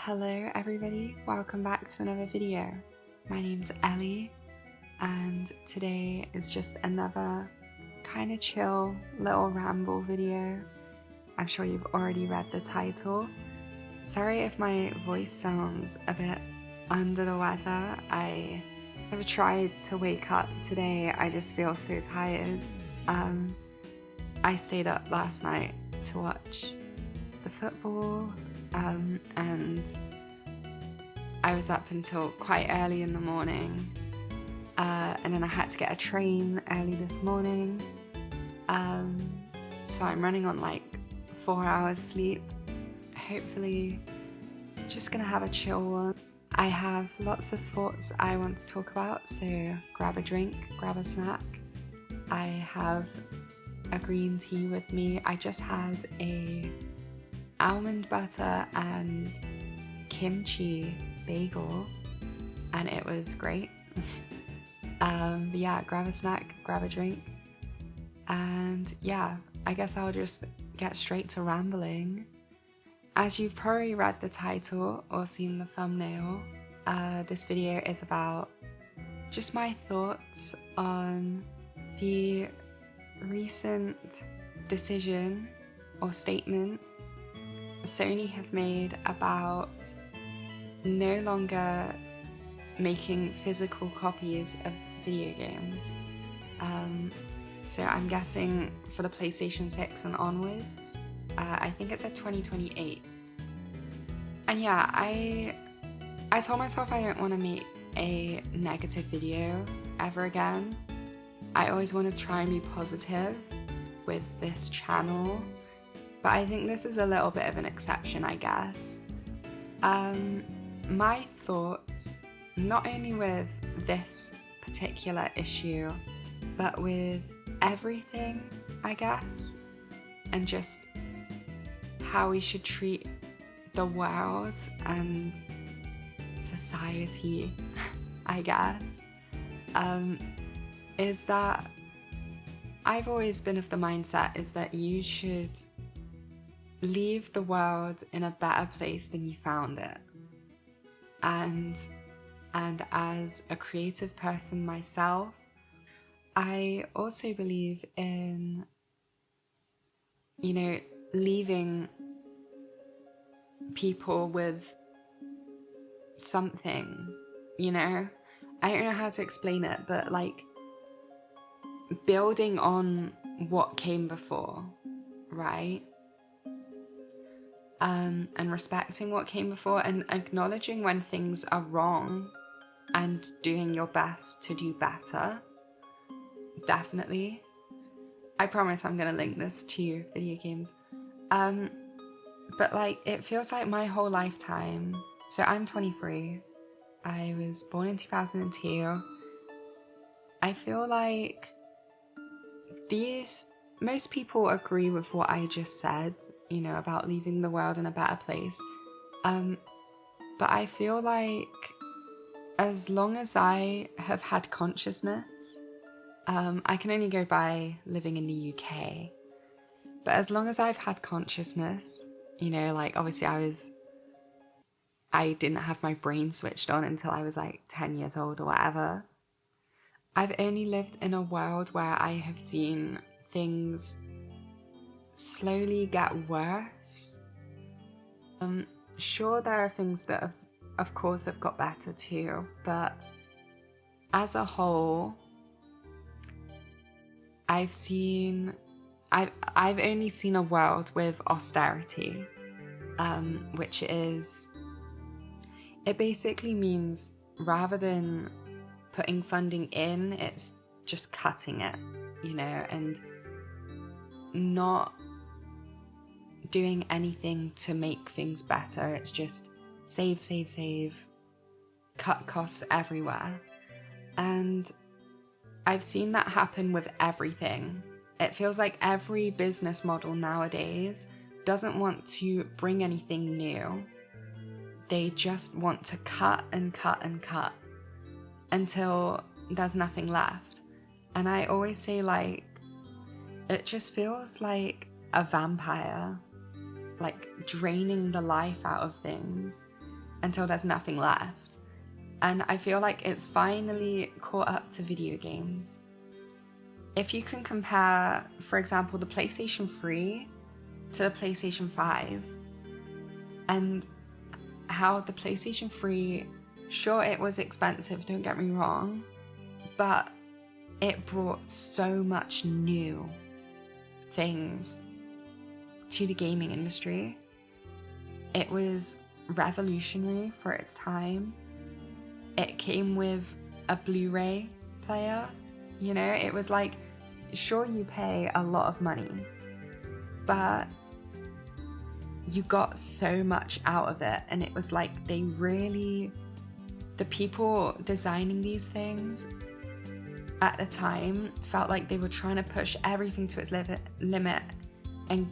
Hello everybody, welcome back to another video. My name's Ellie and today is just another kind of chill little ramble video. I'm sure you've already read the title. Sorry if my voice sounds a bit under the weather. I have tried to wake up today, I just feel so tired. I stayed up last night to watch the football and I was up until quite early in the morning and then I had to get a train early this morning, so I'm running on like 4 hours sleep. Hopefully just gonna have a chill one. I have lots of thoughts I want to talk about, so grab a drink, grab a snack. I have a green tea with me. I just had a almond butter and kimchi bagel and it was great. But yeah, grab a snack, grab a drink, and yeah, I guess I'll just get straight to rambling. As you've probably read the title or seen the thumbnail, this video is about just my thoughts on the recent decision or statement Sony have made about no longer making physical copies of video games. So I'm guessing for the PlayStation 6 and onwards, I think it's at 2028. And yeah, I told myself I don't want to make a negative video ever again. I always want to try and be positive with this channel, but I think this is a little bit of an exception, I guess. My thoughts, not only with this particular issue, but with everything, I guess, and just how we should treat the world and society, I guess, is that I've always been of the mindset is that you should leave the world in a better place than you found it. And as a creative person myself, I also believe in, leaving people with something, I don't know how to explain it, but like building on what came before, right? And respecting what came before and acknowledging when things are wrong and doing your best to do better. Definitely. I promise I'm gonna link this to video games. But like, it feels like my whole lifetime. So I'm 23. I was born in 2002. I feel like most people agree with what I just said, about leaving the world in a better place. But I feel like as long as I have had consciousness, I can only go by living in the UK, but as long as I've had consciousness, like obviously I didn't have my brain switched on until I was like 10 years old or whatever. I've only lived in a world where I have seen things slowly get worse. Sure, there are things that of course have got better too, but as a whole, I've only seen a world with austerity, which is, it basically means rather than putting funding in, it's just cutting it, and not doing anything to make things better. It's just save, cut costs everywhere. And I've seen that happen with everything. It feels like every business model nowadays doesn't want to bring anything new. They just want to cut and cut and cut until there's nothing left. And I always say, like, it just feels like a vampire, like draining the life out of things until there's nothing left. And I feel like it's finally caught up to video games. If you can compare, for example, the PlayStation 3 to the PlayStation 5, and how the PlayStation 3, sure, it was expensive, don't get me wrong, but it brought so much new things to the gaming industry. It was revolutionary for its time. It came with a Blu-ray player, you know, it was like, sure, you pay a lot of money, but you got so much out of it. And it was like the people designing these things at the time felt like they were trying to push everything to its limit and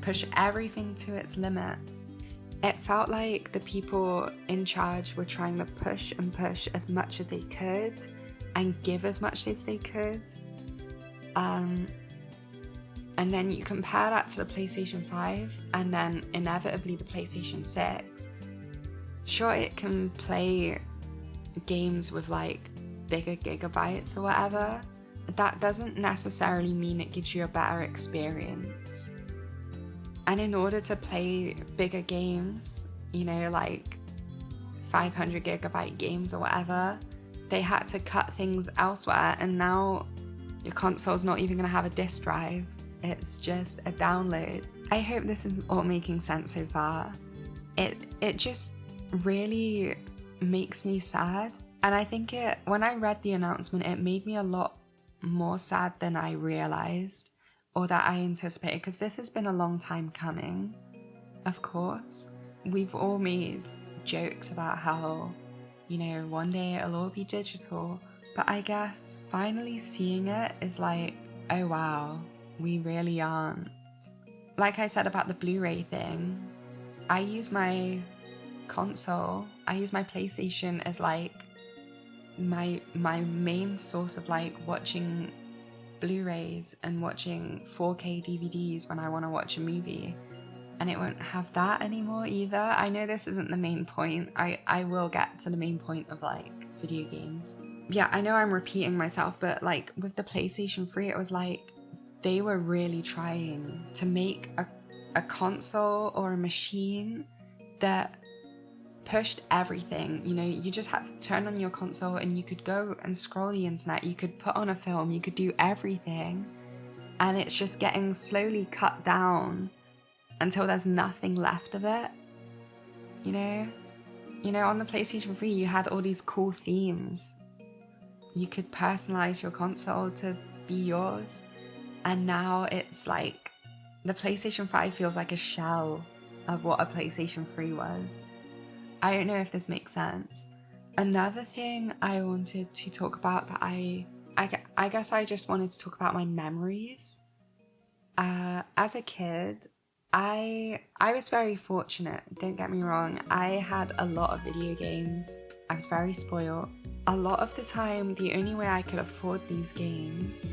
push everything to its limit. It felt like the people in charge were trying to push and push as much as they could and give as much as they could. And then you compare that to the PlayStation 5 and then inevitably the PlayStation 6. Sure, it can play games with like bigger gigabytes or whatever. That doesn't necessarily mean it gives you a better experience. And in order to play bigger games, you know, like 500 gigabyte games or whatever, they had to cut things elsewhere, and now your console's not even going to have a disc drive. It's just a download. I hope this is all making sense so far. It just really makes me sad. And I think when I read the announcement, it made me a lot more sad than I realized or that I anticipated, because this has been a long time coming, of course. We've all made jokes about how, you know, one day it'll all be digital. But I guess finally seeing it is like, oh wow, we really aren't. Like I said about the Blu-ray thing, I use my console, I use my PlayStation as like my main source of like watching Blu-rays and watching 4K DVDs when I want to watch a movie. And it won't have that anymore either. I know this isn't the main point. I will get to the main point of like video games. Yeah, I know I'm repeating myself, but like with the PlayStation 3, it was like they were really trying to make a console or a machine that pushed everything. You know, you just had to turn on your console and you could go and scroll the internet, you could put on a film, you could do everything. And it's just getting slowly cut down until there's nothing left of it. You know, on the PlayStation 3, you had all these cool themes. You could personalize your console to be yours. And now it's like the PlayStation 5 feels like a shell of what a PlayStation 3 was. I don't know if this makes sense. Another thing I wanted to talk about that I guess I just wanted to talk about my memories. As a kid, I was very fortunate, don't get me wrong. I had a lot of video games. I was very spoiled. A lot of the time, the only way I could afford these games,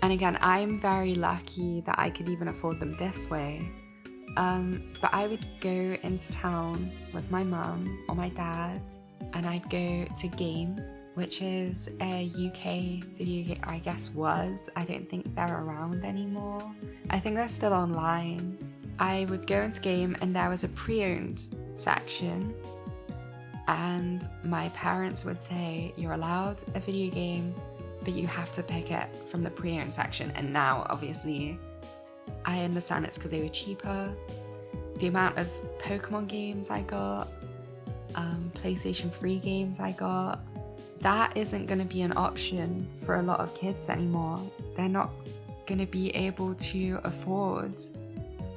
and again, I'm very lucky that I could even afford them this way, but I would go into town with my mum or my dad, and I'd go to Game, which is a UK video game, I guess was. I don't think they're around anymore. I think they're still online. I would go into Game and there was a pre-owned section, and my parents would say, you're allowed a video game, but you have to pick it from the pre-owned section. And now, obviously, I understand it's because they were cheaper. The amount of Pokemon games I got, PlayStation 3 games I got, that isn't going to be an option for a lot of kids anymore. They're not going to be able to afford,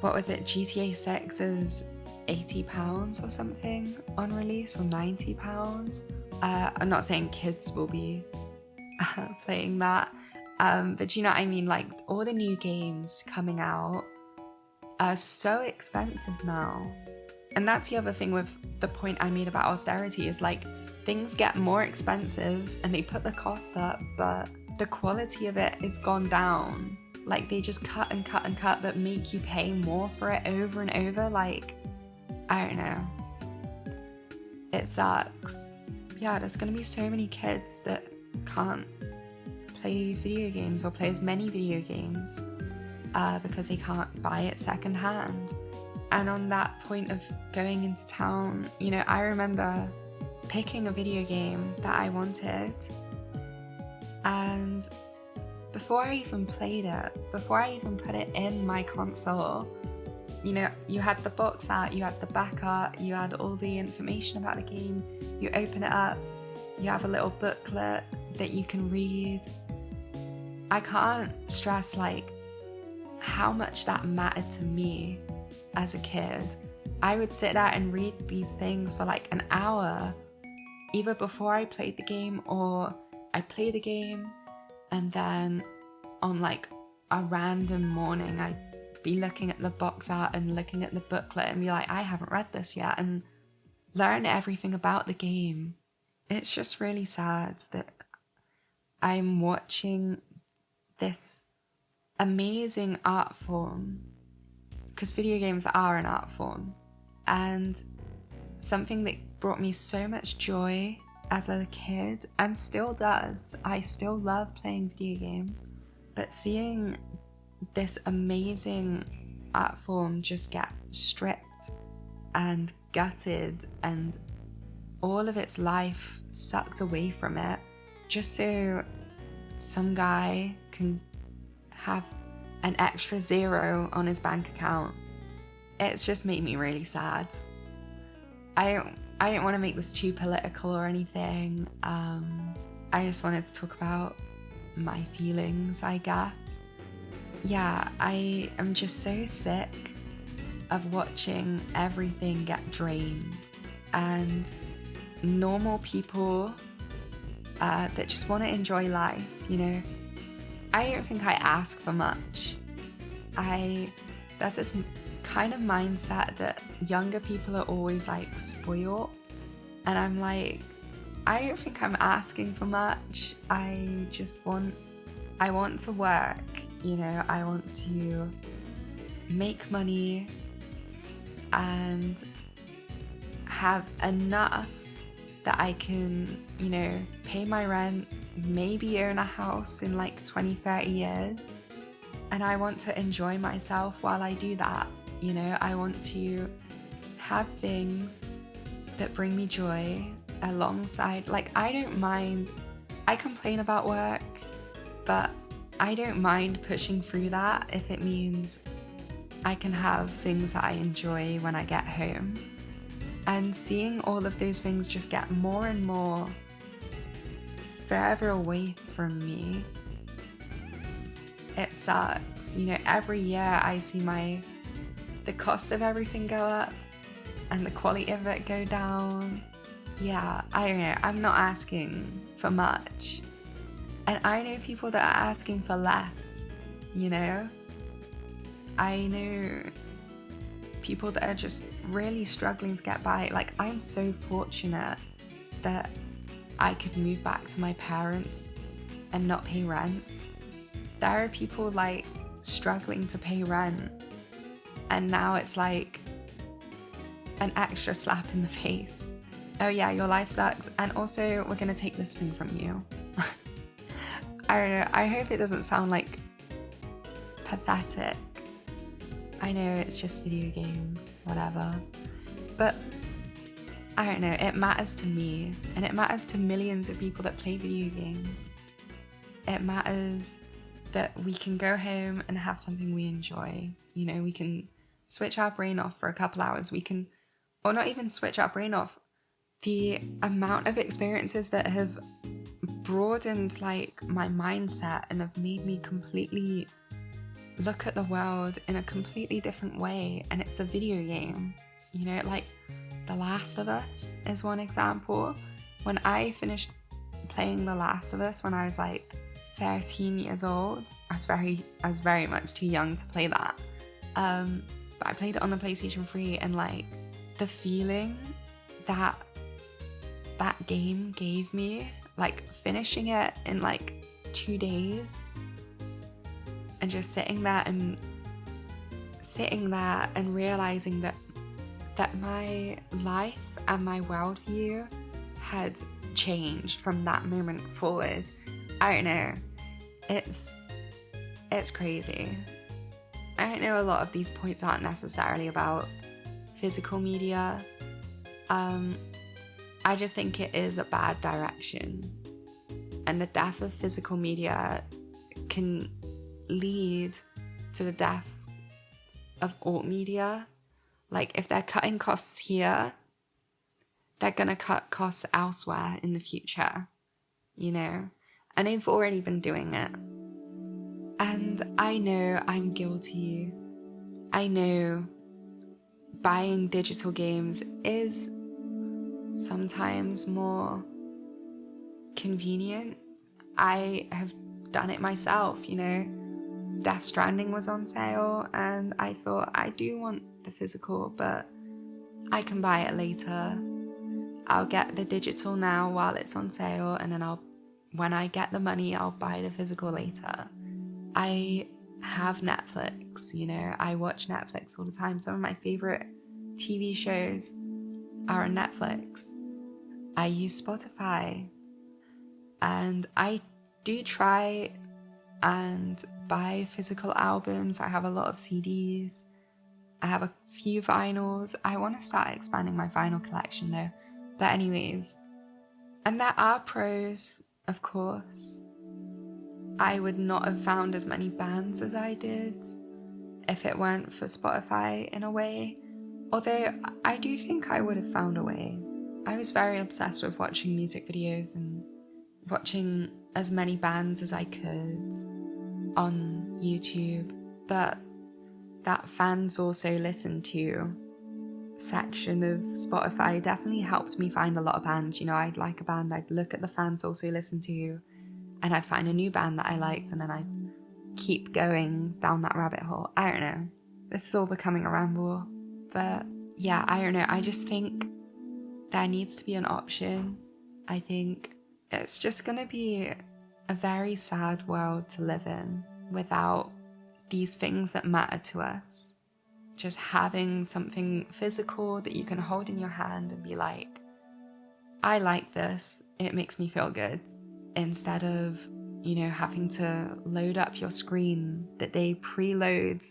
what was it, GTA 6 is £80 or something on release, or £90. I'm not saying kids will be playing that, but you know what I mean, like all the new games coming out are so expensive now. And that's the other thing with the point I made about austerity, is like things get more expensive and they put the cost up, but the quality of it is gone down. Like they just cut and cut and cut, but make you pay more for it over and over. Like, I don't know. it sucks. Yeah, there's gonna be so many kids that can't play video games or play as many video games because they can't buy it secondhand. And on that point of going into town, you know, I remember picking a video game that I wanted, and before I even played it, before I even put it in my console, you know, you had the box art, you had the back art, you had all the information about the game, you open it up, you have a little booklet that you can read. I can't stress like how much that mattered to me as a kid. I would sit there and read these things for like an hour, either before I played the game or I'd play the game, and then on like a random morning I'd be looking at the box art and looking at the booklet and be like, I haven't read this yet, and learn everything about the game. It's just really sad that I'm watching this amazing art form, because video games are an art form, and something that brought me so much joy as a kid and still does. I still love playing video games, but seeing this amazing art form just get stripped and gutted and all of its life sucked away from it just so some guy can have an extra zero on his bank account, it's just made me really sad. I didn't want to make this too political or anything. I just wanted to talk about my feelings, I guess. Yeah, I am just so sick of watching everything get drained, and normal people that just want to enjoy life, you know. I don't think I ask for much. There's this kind of mindset that younger people are always like spoiled, and I'm like, I don't think I'm asking for much. I want to work, you know, I want to make money and have enough that I can, you know, pay my rent, maybe own a house in like 20-30 years. And I want to enjoy myself while I do that. You know, I want to have things that bring me joy alongside. Like, I don't mind, I complain about work, but I don't mind pushing through that if it means I can have things that I enjoy when I get home. And seeing all of those things just get more and more further away from me, it sucks. You know, every year I see the cost of everything go up and the quality of it go down. Yeah, I don't know, I'm not asking for much. And I know people that are asking for less, you know? I know people that are just really struggling to get by. Like, I'm so fortunate that I could move back to my parents and not pay rent. There are people like struggling to pay rent, and now it's like an extra slap in the face. Oh yeah, your life sucks, and also we're gonna take this thing from you. I don't know, I hope it doesn't sound like pathetic. I know it's just video games, whatever. But I don't know, it matters to me, and it matters to millions of people that play video games. It matters that we can go home and have something we enjoy. You know, we can switch our brain off for a couple hours. We can, or not even switch our brain off. The amount of experiences that have broadened like my mindset and have made me completely look at the world in a completely different way, and it's a video game. You know, like The Last of Us is one example. When I finished playing The Last of Us when I was like 13 years old, I was very much too young to play that. But I played it on the PlayStation 3, and like the feeling that that game gave me, like finishing it in like 2 days and just sitting there and realizing that my life and my worldview had changed from that moment forward. I don't know. It's crazy. I don't know, a lot of these points aren't necessarily about physical media. I just think it is a bad direction. And the death of physical media can lead to the death of alt media. Like, if they're cutting costs here, they're gonna cut costs elsewhere in the future, you know? And they've already been doing it. And I know I'm guilty. I know buying digital games is sometimes more convenient. I have done it myself, you know. Death Stranding was on sale and I thought, I do want the physical, but I can buy it later. I'll get the digital now while it's on sale, and then when I get the money, I'll buy the physical later. I have Netflix, you know, I watch Netflix all the time. Some of my favorite TV shows are on Netflix. I use Spotify, and I do try and buy physical albums. I have a lot of CDs. I have a few vinyls. I want to start expanding my vinyl collection though. But anyways, and there are pros, of course. I would not have found as many bands as I did if it weren't for Spotify in a way. Although I do think I would have found a way. I was very obsessed with watching music videos and watching as many bands as I could on YouTube. But that fans also listen to section of Spotify definitely helped me find a lot of bands. You know, I'd like a band, I'd look at the fans also listen to, and I'd find a new band that I liked, and then I'd keep going down that rabbit hole. I don't know. This is all becoming a ramble. But yeah, I don't know. I just think there needs to be an option. I think it's just going to be a very sad world to live in without these things that matter to us. Just having something physical that you can hold in your hand and be like, I like this, it makes me feel good. Instead of, you know, having to load up your screen that they preload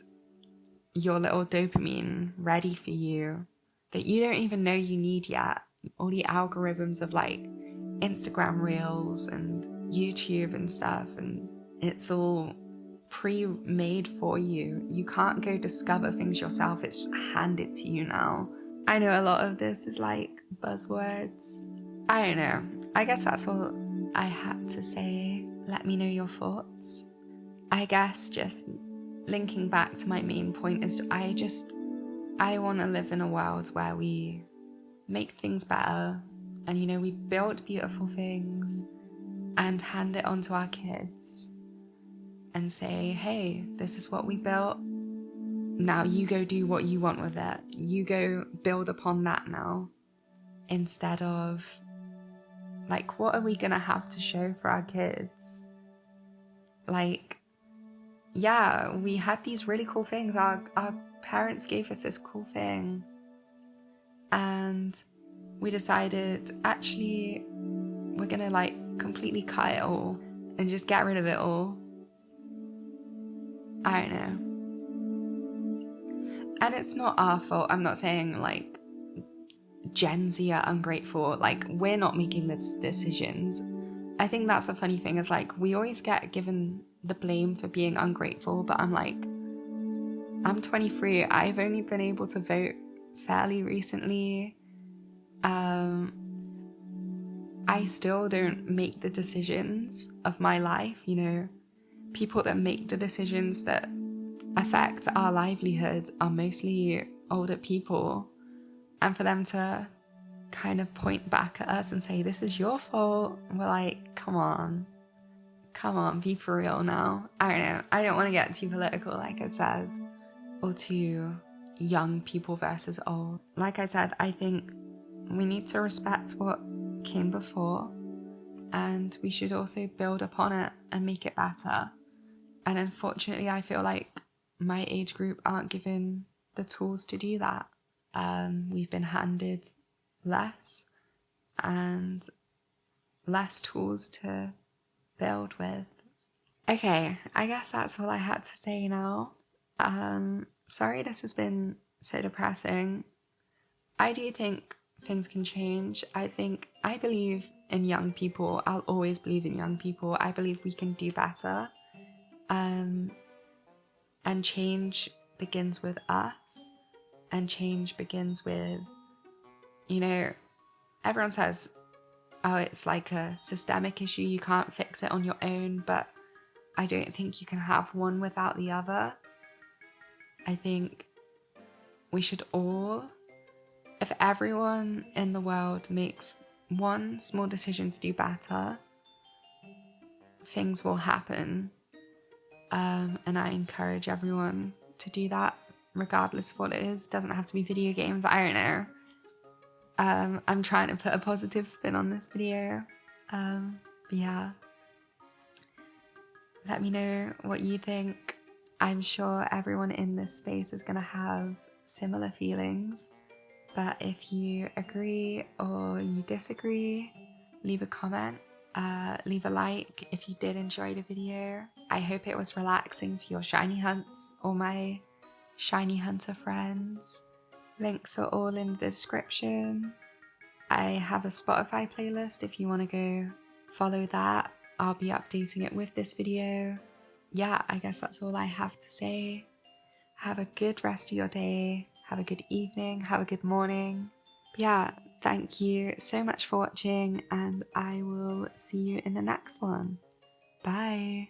your little dopamine ready for you that you don't even know you need yet. All the algorithms of like Instagram Reels and YouTube and stuff, and it's all pre-made for you. You can't go discover things yourself, it's just handed to you now. I know a lot of this is like buzzwords. I don't know. I guess that's all I had to say. Let me know your thoughts. I guess just linking back to my main point is I want to live in a world where we make things better and, you know, we build beautiful things and hand it on to our kids and say, hey, this is what we built. Now you go do what you want with it. You go build upon that now. Instead of, like, what are we going to have to show for our kids? Like, yeah, we had these really cool things. Our parents gave us this cool thing. And we decided, actually, we're going to, like, completely cut it all and just get rid of it all. I don't know. And it's not our fault. I'm not saying, like, Gen Z are ungrateful. Like, we're not making these decisions. I think that's a funny thing, is like, we always get given the blame for being ungrateful, but I'm like, I'm 23. I've only been able to vote fairly recently. I still don't make the decisions of my life, you know. People that make the decisions that affect our livelihood are mostly older people. And for them to kind of point back at us and say, this is your fault, we're like, come on, be for real now. I don't know. I don't want to get too political, like I said, or too young people versus old. Like I said, I think we need to respect what came before, and we should also build upon it and make it better. And unfortunately, I feel like my age group aren't given the tools to do that. We've been handed less and less tools to build with. Okay, I guess that's all I had to say now. Sorry this has been so depressing. I do think things can change. I believe in young people. I'll always believe in young people. I believe we can do better. And change begins with us. And change begins with, you know, everyone says, oh, it's like a systemic issue. You can't fix it on your own. But I don't think you can have one without the other. I think we should all, if everyone in the world makes one small decision to do better, things will happen. And I encourage everyone to do that, regardless of what it is. It doesn't have to be video games, I don't know. I'm trying to put a positive spin on this video. But yeah. Let me know what you think. I'm sure everyone in this space is going to have similar feelings. But if you agree or you disagree, leave a comment, leave a like if you did enjoy the video. I hope it was relaxing for your shiny hunts or my shiny hunter friends. Links are all in the description. I have a Spotify playlist if you want to go follow that. I'll be updating it with this video. Yeah, I guess that's all I have to say. Have a good rest of your day. Have a good evening. Have a good morning. Yeah, thank you so much for watching, and I will see you in the next one. Bye.